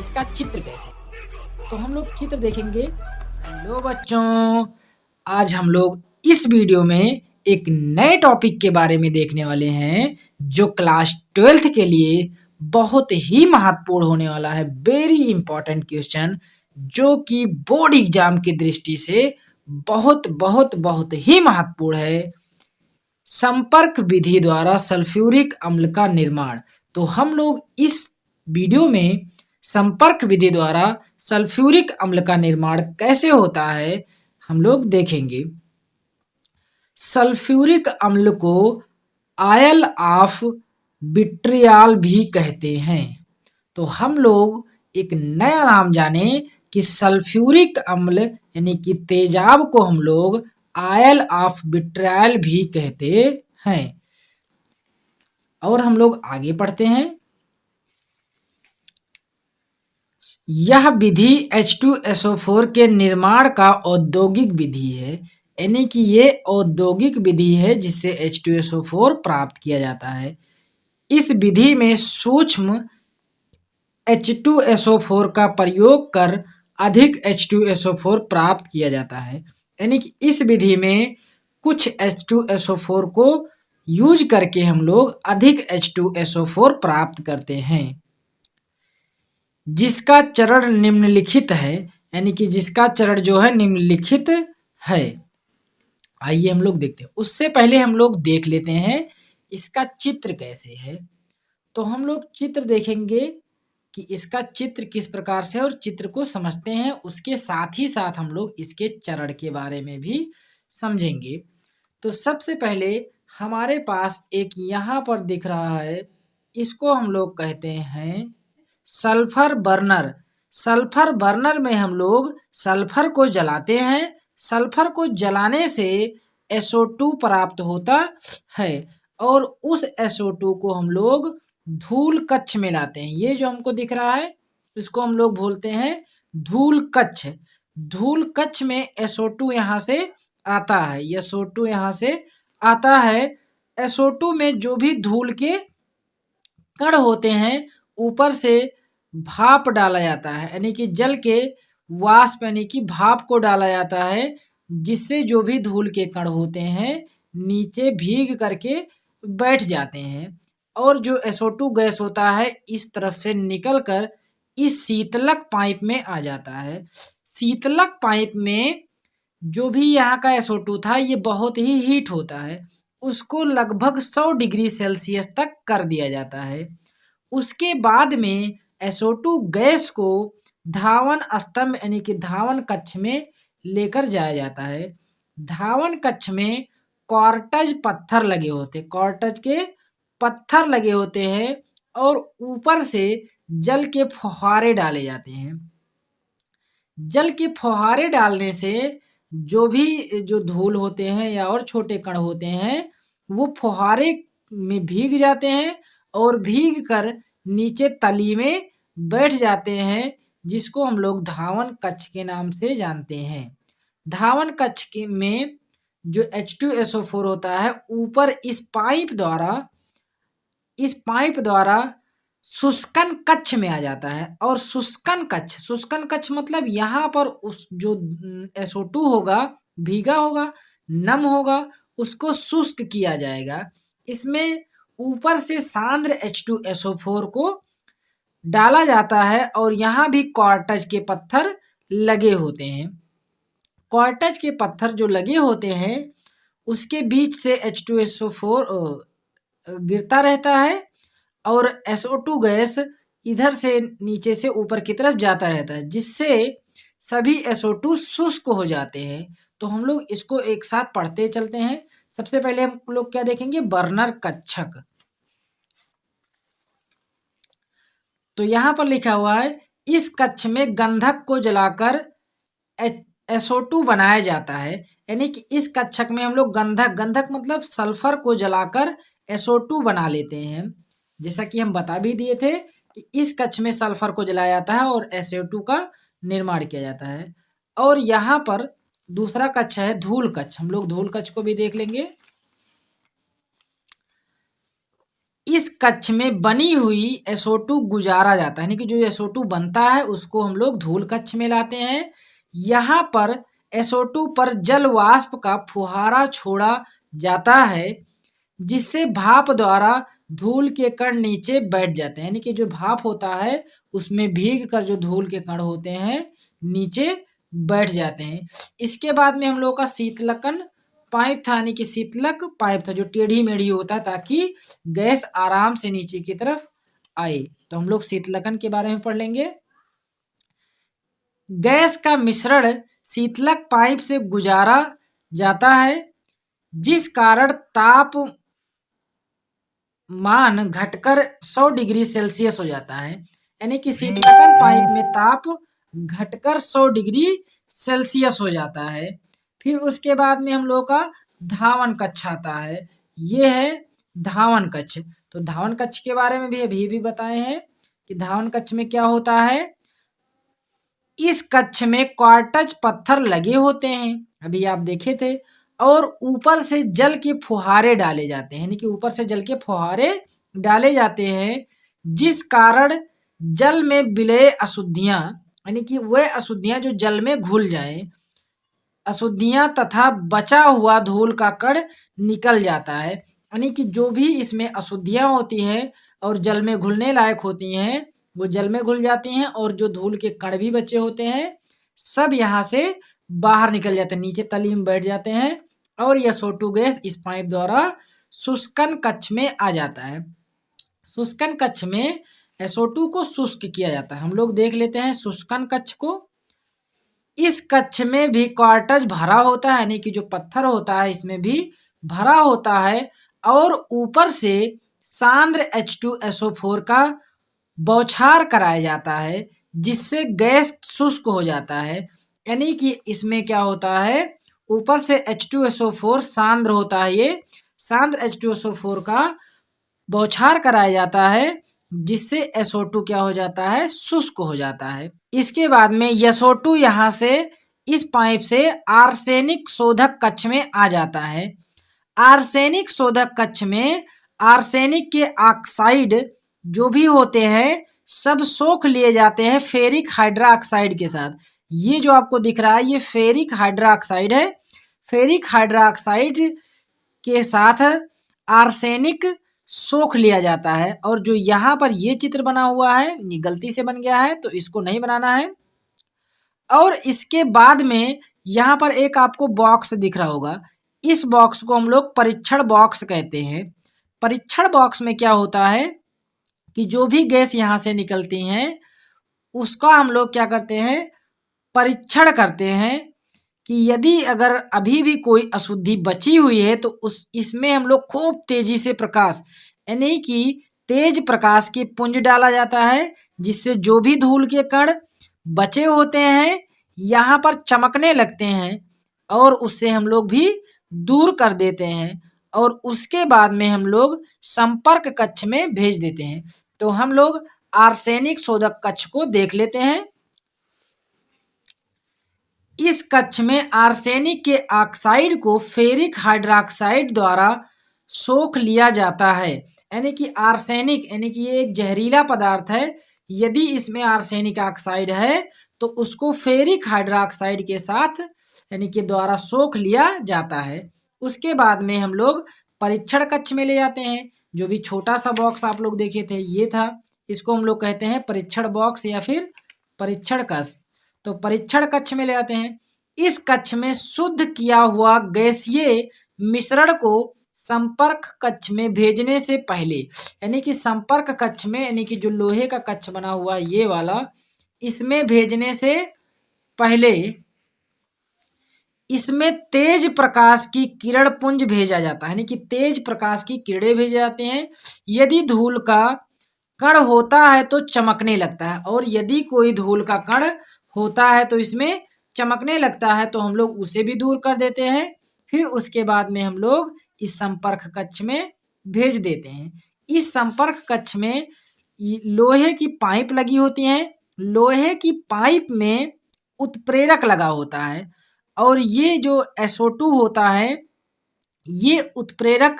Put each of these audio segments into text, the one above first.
इसका चित्र कैसे, तो हम लोग चित्र देखेंगे। हेलो बच्चों, आज हम लोग इस वीडियो में एक नए टॉपिक के बारे में देखने वाले हैं जो क्लास 12th के लिए बहुत ही महत्वपूर्ण होने वाला है। वेरी इंपॉर्टेंट क्वेश्चन जो कि बोर्ड एग्जाम की दृष्टि से बहुत बहुत बहुत ही महत्वपूर्ण है। संपर्क विधि द्वारा सल्फ्यूरिक अम्ल का निर्माण। तो हम लोग इस वीडियो में संपर्क विधि द्वारा सल्फ्यूरिक अम्ल का निर्माण कैसे होता है हम लोग देखेंगे। सल्फ्यूरिक अम्ल को आयल ऑफ विट्रियाल भी कहते हैं। तो हम लोग एक नया नाम जाने कि सल्फ्यूरिक अम्ल यानी कि तेजाब को हम लोग आयल ऑफ विट्रायल भी कहते हैं। और हम लोग आगे पढ़ते हैं। यह विधि H2SO4 के निर्माण का औद्योगिक विधि है, यानी कि ये औद्योगिक विधि है जिससे H2SO4 प्राप्त किया जाता है। इस विधि में सूक्ष्म H2SO4 का प्रयोग कर अधिक H2SO4 प्राप्त किया जाता है, यानी कि इस विधि में कुछ H2SO4 को यूज करके हम लोग अधिक H2SO4 प्राप्त करते हैं। जिसका चरण निम्नलिखित है, यानी कि जिसका चरण जो है निम्नलिखित है। आइए हम लोग देखते हैं। उससे पहले हम लोग देख लेते हैं इसका चित्र कैसे है। तो हम लोग चित्र देखेंगे कि इसका चित्र किस प्रकार से है और चित्र को समझते हैं। उसके साथ ही साथ हम लोग इसके चरण के बारे में भी समझेंगे। तो सबसे पहले हमारे पास एक यहाँ पर दिख रहा है, इसको हम लोग कहते हैं सल्फर बर्नर। सल्फर बर्नर में हम लोग सल्फर को जलाते हैं। सल्फर को जलाने से SO2 प्राप्त होता है और उस SO2 को हम लोग धूल कक्ष में लाते हैं। ये जो हमको दिख रहा है इसको हम लोग बोलते हैं धूल कक्ष। धूल कक्ष में SO2 यहाँ से आता है, SO2 यहाँ से आता है। SO2 में जो भी धूल के कण होते हैं ऊपर से भाप डाला जाता है, यानी कि जल के वाष्प यानी कि भाप को डाला जाता है, जिससे जो भी धूल के कण होते हैं नीचे भीग करके बैठ जाते हैं और जो SO2 गैस होता है इस तरफ से निकलकर इस शीतलक पाइप में आ जाता है। शीतलक पाइप में जो भी यहाँ का SO2 था ये बहुत ही हीट होता है, उसको लगभग 100 डिग्री सेल्सियस तक कर दिया जाता है। उसके बाद में SO2 गैस को धावन स्तंभ यानी कि धावन कक्ष में लेकर जाया जाता है। धावन कक्ष में कॉर्टज पत्थर लगे होते, कॉर्टज के पत्थर लगे होते हैं और ऊपर से जल के फुहारे डाले जाते हैं। जल के फुहारे डालने से जो भी जो धूल होते हैं या और छोटे कण होते हैं वो फुहारे में भीग जाते हैं और भीग कर नीचे तली में बैठ जाते हैं, जिसको हम लोग धावन कक्ष के नाम से जानते हैं। धावन कक्ष के में जो H2SO4 होता है ऊपर इस पाइप द्वारा शुष्कन कक्ष में आ जाता है और शुष्कन कक्ष मतलब यहाँ पर उस जो SO2 होगा भीगा होगा, नम होगा, उसको शुष्क किया जाएगा। इसमें ऊपर से सांद्र H2SO4 को डाला जाता है और यहाँ भी कॉर्टज के पत्थर लगे होते हैं। कॉर्टज के पत्थर जो लगे होते हैं उसके बीच से H2SO4 गिरता रहता है और SO2 गैस इधर से नीचे से ऊपर की तरफ जाता रहता है, जिससे सभी SO2 शुष्क हो जाते हैं। तो हम लोग इसको एक साथ पढ़ते चलते हैं। सबसे पहले हम लोग क्या देखेंगे, बर्नर कक्षक। तो यहाँ पर लिखा हुआ है इस कक्ष में गंधक को जलाकर SO2 बनाया जाता है, यानी कि इस कक्षक में हम लोग गंधक मतलब सल्फर को जलाकर SO2 बना लेते हैं। जैसा कि हम बता भी दिए थे कि इस कक्ष में सल्फर को जलाया जाता है और SO2 का निर्माण किया जाता है। और यहाँ पर दूसरा कक्ष है धूल कक्ष। हम लोग धूल कक्ष को भी देख लेंगे। इस कक्ष में बनी हुई SO2 गुजारा जाता है, यानी कि जो SO2 बनता है उसको हम लोग धूल कक्ष में लाते हैं। यहाँ पर SO2 पर जल वाष्प का फुहारा छोड़ा जाता है, जिससे भाप द्वारा धूल के कण नीचे बैठ जाते हैं, यानी कि जो भाप होता है उसमें भीग कर जो धूल के कण होते हैं नीचे बैठ जाते हैं। इसके बाद में हम लोग का शीतलकन पाइप था, यानी कि शीतलक पाइप था जो टेढ़ी मेढ़ी होता है ताकि गैस आराम से नीचे की तरफ आए। तो हम लोग शीतलकन के बारे में पढ़ लेंगे। गैस का मिश्रण शीतलक पाइप से गुजारा जाता है, जिस कारण तापमान घटकर 100 डिग्री सेल्सियस हो जाता है, यानी कि शीतलकन पाइप में ताप घटकर 100 डिग्री सेल्सियस हो जाता है। फिर उसके बाद में हम लोग का धावन कक्ष आता है, ये है धावन कक्ष। तो धावन कक्ष के बारे में भी अभी भी बताए हैं कि धावन कक्ष में क्या होता है। इस कक्ष में क्वार्टज पत्थर लगे होते हैं, अभी आप देखे थे, और ऊपर से जल के फुहारे डाले जाते हैं, यानी कि ऊपर से जल के फुहारे डाले जाते हैं, जिस कारण जल में विलय अशुद्धियां, यानी कि वह अशुद्धियां जो जल में घुल जाए, अशुद्धियां तथा बचा हुआ धूल का कण निकल जाता है, यानी कि जो भी इसमें अशुद्धियां होती हैं और जल में घुलने लायक होती हैं वो जल में घुल जाती हैं, और जो धूल के कण भी बचे होते हैं सब यहाँ से बाहर निकल जाते हैं, नीचे तली में बैठ जाते हैं, और यह SO2 गैस इस पाइप द्वारा शुष्कन कक्ष में आ जाता है। शुष्कन कक्ष में SO2 को शुष्क किया जाता है। हम लोग देख लेते हैं शुष्कन कक्ष को। इस कक्ष में भी क्वार्टज भरा होता है, यानी कि जो पत्थर होता है इसमें भी भरा होता है, और ऊपर से सांद्र H2SO4 का बौछार कराया जाता है, जिससे गैस शुष्क हो जाता है, यानी कि इसमें क्या होता है, ऊपर से H2SO4 सांद्र होता है, ये सांद्र H2SO4 का बौछार कराया जाता है, जिससे SO2 क्या हो जाता है, शुष्क हो जाता है। इसके बाद में SO2 यहाँ से इस पाइप से आर्सेनिक शोधक कक्ष में आ जाता है। आर्सेनिक शोधक कक्ष में आर्सेनिक के ऑक्साइड जो भी होते हैं सब सोख लिए जाते हैं फेरिक हाइड्रोक्साइड के साथ। ये जो आपको दिख रहा है ये फेरिक हाइड्रोक्साइड है। फेरिक हाइड्रोक्साइड के साथ आर्सेनिक सोख लिया जाता है, और जो यहाँ पर ये चित्र बना हुआ है ये गलती से बन गया है तो इसको नहीं बनाना है। और इसके बाद में यहाँ पर एक आपको बॉक्स दिख रहा होगा, इस बॉक्स को हम लोग परीक्षण बॉक्स कहते हैं। परीक्षण बॉक्स में क्या होता है कि जो भी गैस यहाँ से निकलती हैं उसका हम लोग क्या करते हैं, परीक्षण करते हैं कि यदि अगर अभी भी कोई अशुद्धि बची हुई है तो इसमें हम लोग खूब तेजी से प्रकाश, यानी कि तेज प्रकाश की पुंज डाला जाता है, जिससे जो भी धूल के कण बचे होते हैं यहाँ पर चमकने लगते हैं, और उससे हम लोग भी दूर कर देते हैं, और उसके बाद में हम लोग संपर्क कक्ष में भेज देते हैं। तो हम लोग आर्सेनिक शोधक कक्ष को देख लेते हैं। इस कक्ष में आर्सेनिक के ऑक्साइड को फेरिक हाइड्रोक्साइड द्वारा सोख लिया जाता है, यानी कि आर्सेनिक, यानी कि ये एक जहरीला पदार्थ है, यदि इसमें आर्सेनिक ऑक्साइड है तो उसको फेरिक हाइड्रोक्साइड के साथ यानी कि द्वारा सोख लिया जाता है। उसके बाद में हम लोग परीक्षण कक्ष में ले जाते हैं। जो भी छोटा सा बॉक्स आप लोग देखे थे ये था, इसको हम लोग कहते हैं परीक्षण बॉक्स या फिर परीक्षण कक्ष। तो परीक्षण कक्ष में ले आते हैं। इस कक्ष में शुद्ध किया हुआ गैसीय मिश्रण को संपर्क कक्ष में भेजने से पहले, यानी कि संपर्क कक्ष में, यानी कि जो लोहे का कक्ष बना हुआ ये वाला, इसमें भेजने से पहले इसमें तेज प्रकाश की किरण पुंज भेजा जाता है, यानी कि तेज प्रकाश की किरणें भेजे जाते हैं। यदि धूल का कण होता है तो चमकने लगता है, और यदि कोई धूल का कण होता है तो इसमें चमकने लगता है तो हम लोग उसे भी दूर कर देते हैं। फिर उसके बाद में हम लोग इस संपर्क कक्ष में भेज देते हैं। इस संपर्क कक्ष में लोहे की पाइप लगी होती हैं। लोहे की पाइप में उत्प्रेरक लगा होता है, और ये जो SO2 होता है ये उत्प्रेरक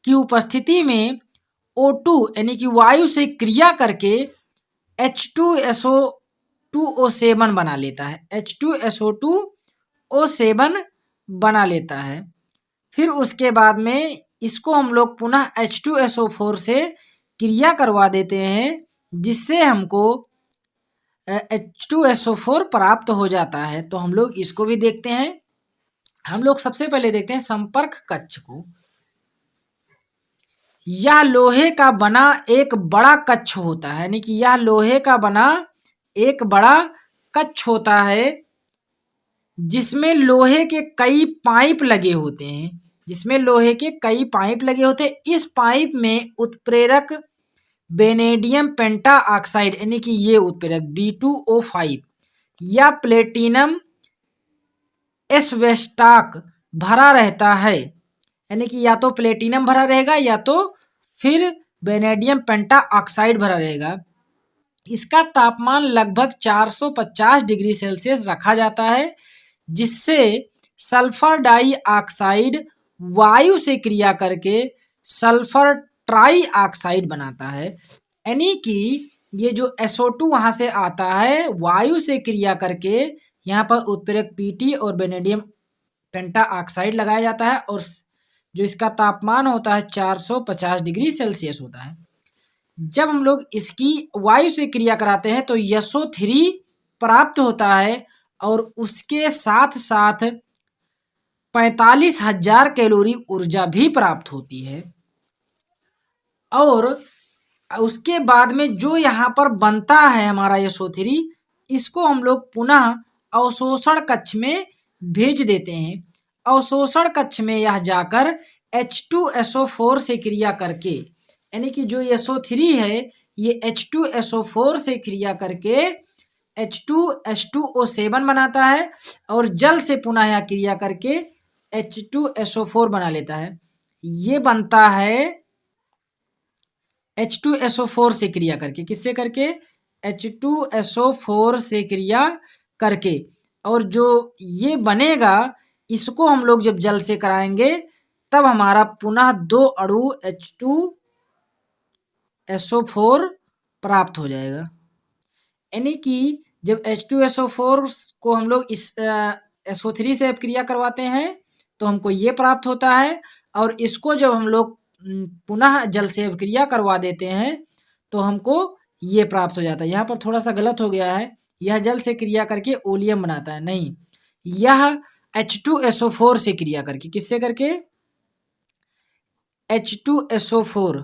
की उपस्थिति में O2 यानी कि वायु से क्रिया करके H2SO2O7 बना लेता है, H2SO2O7 बना लेता है। फिर उसके बाद में इसको हम लोग पुनः H2SO4 से क्रिया करवा देते हैं, जिससे हमको H2SO4 प्राप्त हो जाता है। तो हम लोग इसको भी देखते हैं। हम लोग सबसे पहले देखते हैं संपर्क कक्ष को। यह लोहे का बना एक बड़ा कक्ष होता है, यानी कि यह लोहे का बना एक बड़ा कक्ष होता है, जिसमें लोहे के कई पाइप लगे होते हैं, जिसमें लोहे के कई पाइप लगे होते हैं। इस पाइप में उत्प्रेरक वेनेडियम पेंटा ऑक्साइड यानी कि ये उत्प्रेरक B2O5 या प्लेटिनम एस्बेस्टॉस भरा रहता है, यानी कि या तो प्लेटिनम भरा रहेगा या तो फिर वेनेडियम पेंटा ऑक्साइड भरा रहेगा। इसका तापमान लगभग 450 डिग्री सेल्सियस रखा जाता है, जिससे सल्फर डाइऑक्साइड वायु से क्रिया करके सल्फर ट्राइऑक्साइड बनाता है। यानी कि ये जो SO2 वहां से आता है, वायु से क्रिया करके यहाँ पर उत्प्रेरक PT और वेनेडियम पेंटा ऑक्साइड लगाया जाता है, और जो इसका तापमान होता है 450 डिग्री सेल्सियस होता है। जब हम लोग इसकी वायु से क्रिया कराते हैं तो SO3 प्राप्त होता है, और उसके साथ साथ 45,000 कैलोरी ऊर्जा भी प्राप्त होती है। और उसके बाद में जो यहाँ पर बनता है हमारा SO3, इसको हम लोग पुनः अवशोषण कक्ष में भेज देते हैं। अवशोषण कक्ष में यह जाकर H2SO4 से क्रिया करके, यानी कि जो SO3 है ये H2SO4 से क्रिया करके H2H2O7 बनाता है, और जल से पुनः यह क्रिया करके H2SO4 बना लेता है। ये बनता है H2SO4 से क्रिया करके, किससे करके? H2SO4 से क्रिया करके। और जो ये बनेगा, इसको हम लोग जब जल से कराएंगे तब हमारा पुनः 2 अणु H2SO4 प्राप्त हो जाएगा। यानी कि जब H2SO4 को हम लोग इस SO3 से क्रिया करवाते हैं तो हमको ये प्राप्त होता है, और इसको जब हम लोग पुनः जल से क्रिया करवा देते हैं तो हमको ये प्राप्त हो जाता है। यहाँ पर थोड़ा सा गलत हो गया है, यह जल से क्रिया करके ओलियम बनाता है, नहीं, यह H2SO4 से क्रिया करके, किससे करके? H2SO4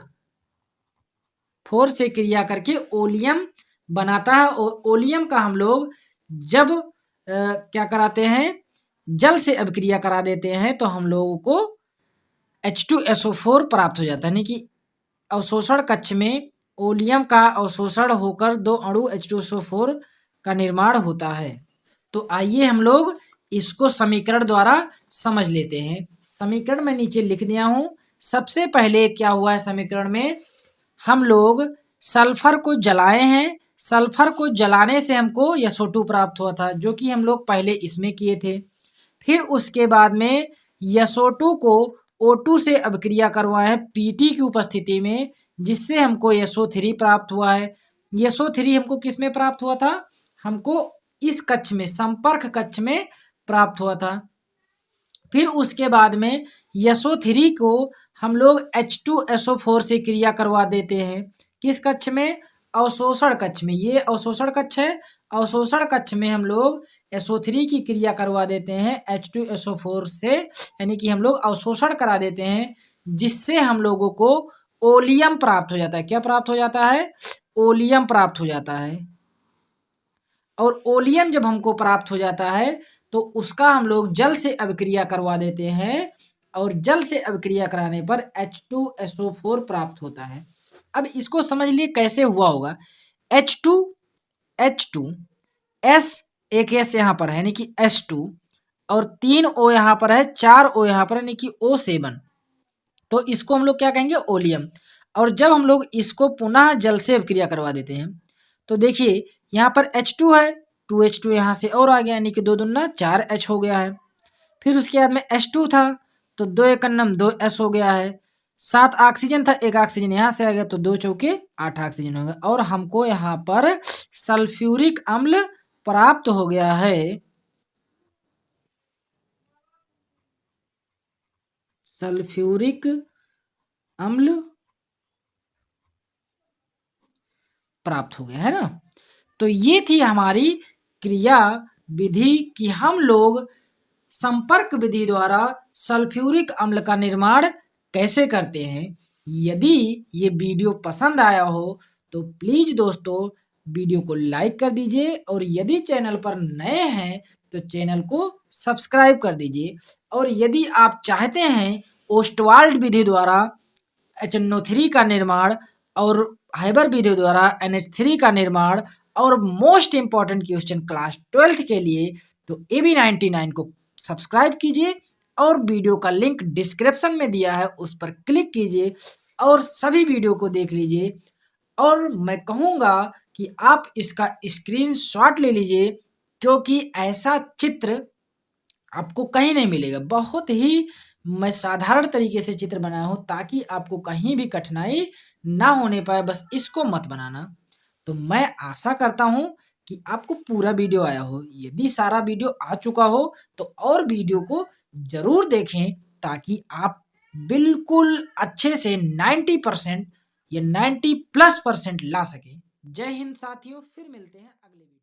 से क्रिया करके ओलियम बनाता है। और ओलियम का हम लोग जब क्या कराते हैं, जल से अभिक्रिया करा देते हैं तो हम लोगों को H2SO4 प्राप्त हो जाता है। यानी कि अवशोषण कक्ष में ओलियम का अवशोषण होकर 2 अणु H2SO4 का निर्माण होता है। तो आइए हम लोग इसको समीकरण द्वारा समझ लेते हैं। समीकरण में नीचे लिख दिया हूं। सबसे पहले क्या हुआ है समीकरण में, हम लोग सल्फर को जलाए हैं। सल्फर को जलाने से हमको SO2 प्राप्त हुआ था, जो कि हम लोग पहले इसमें किए थे। फिर उसके बाद में SO2 को O2 से अभिक्रिया करवाए हैं PT की उपस्थिति में, जिससे हमको SO3 प्राप्त हुआ है। SO3 हमको किस में प्राप्त हुआ था? हमको इस कक्ष में, संपर्क कक्ष में प्राप्त हुआ था। फिर उसके बाद में SO3 को हम लोग H2SO4 से क्रिया करवा देते हैं। किस कक्ष में? अवशोषण कक्ष में। ये अवशोषण कक्ष है। अवशोषण कक्ष में हम लोग SO3 की क्रिया करवा देते हैं H2SO4 से, यानी कि हम लोग अवशोषण करा देते हैं, जिससे हम लोगों को ओलियम प्राप्त हो जाता है। क्या प्राप्त हो जाता है? ओलियम प्राप्त हो जाता है। और ओलियम जब हमको प्राप्त हो जाता है तो उसका हम लोग जल से अभिक्रिया करवा देते हैं, और जल से अभिक्रिया कराने पर H2SO4 प्राप्त होता है। अब इसको समझ लिए कैसे हुआ होगा। H2 S, एक S यहाँ पर है यानी कि S2, और 3 O यहाँ पर है, 4 O यहाँ पर यानी कि O7। तो इसको हम लोग क्या कहेंगे? ओलियम। और जब हम लोग इसको पुनः जल से अभिक्रिया करवा देते हैं तो देखिए यहाँ पर H2 है, 2H2 यहाँ से और आ गया, यानी कि 2 दूना 4H हो गया है। फिर उसके बाद में H2 था तो 2 एकन्नम 2S हो गया है। 7 ऑक्सीजन था, 1 ऑक्सीजन यहाँ से आ गया तो 2 चौके 8 ऑक्सीजन हो गया और हमको यहाँ पर सल्फ्यूरिक अम्ल प्राप्त हो गया है। सल्फ्यूरिक अम्ल प्राप्त हो गया है ना। तो ये थी हमारी क्रिया विधि कि हम लोग संपर्क विधि द्वारा सल्फ्यूरिक अम्ल का निर्माण कैसे करते हैं। यदि ये वीडियो पसंद आया हो तो प्लीज दोस्तों वीडियो को लाइक कर दीजिए और यदि चैनल पर नए हैं तो चैनल को सब्सक्राइब कर दीजिए। और यदि आप चाहते हैं ओस्टवाल्ड विधि द्वारा HNO3 का निर्माण और हाइबर विधि द्वारा NH3 का निर्माण और most important question class 12th के लिए तो AB99 को सब्सक्राइब कीजिए और वीडियो का लिंक डिस्क्रिप्शन में दिया है उस पर क्लिक कीजिए और सभी वीडियो को देख लीजिए। और मैं कहूँगा कि आप इसका स्क्रीनशॉट ले लीजिए क्योंकि ऐसा चित्र आपको कहीं नहीं मिलेगा। बहुत ही मैं साधारण तरीके से चित्र बनाया हूँ ताकि आपको कहीं भी कठिनाई ना होने पाए, बस इसको मत बनाना। तो मैं आशा करता हूँ कि आपको पूरा वीडियो आया हो। यदि सारा वीडियो आ चुका हो तो और वीडियो को ज़रूर देखें ताकि आप बिल्कुल अच्छे से 90% या 90+% ला सकें। जय हिंद साथियों, फिर मिलते हैं अगले वीडियो में।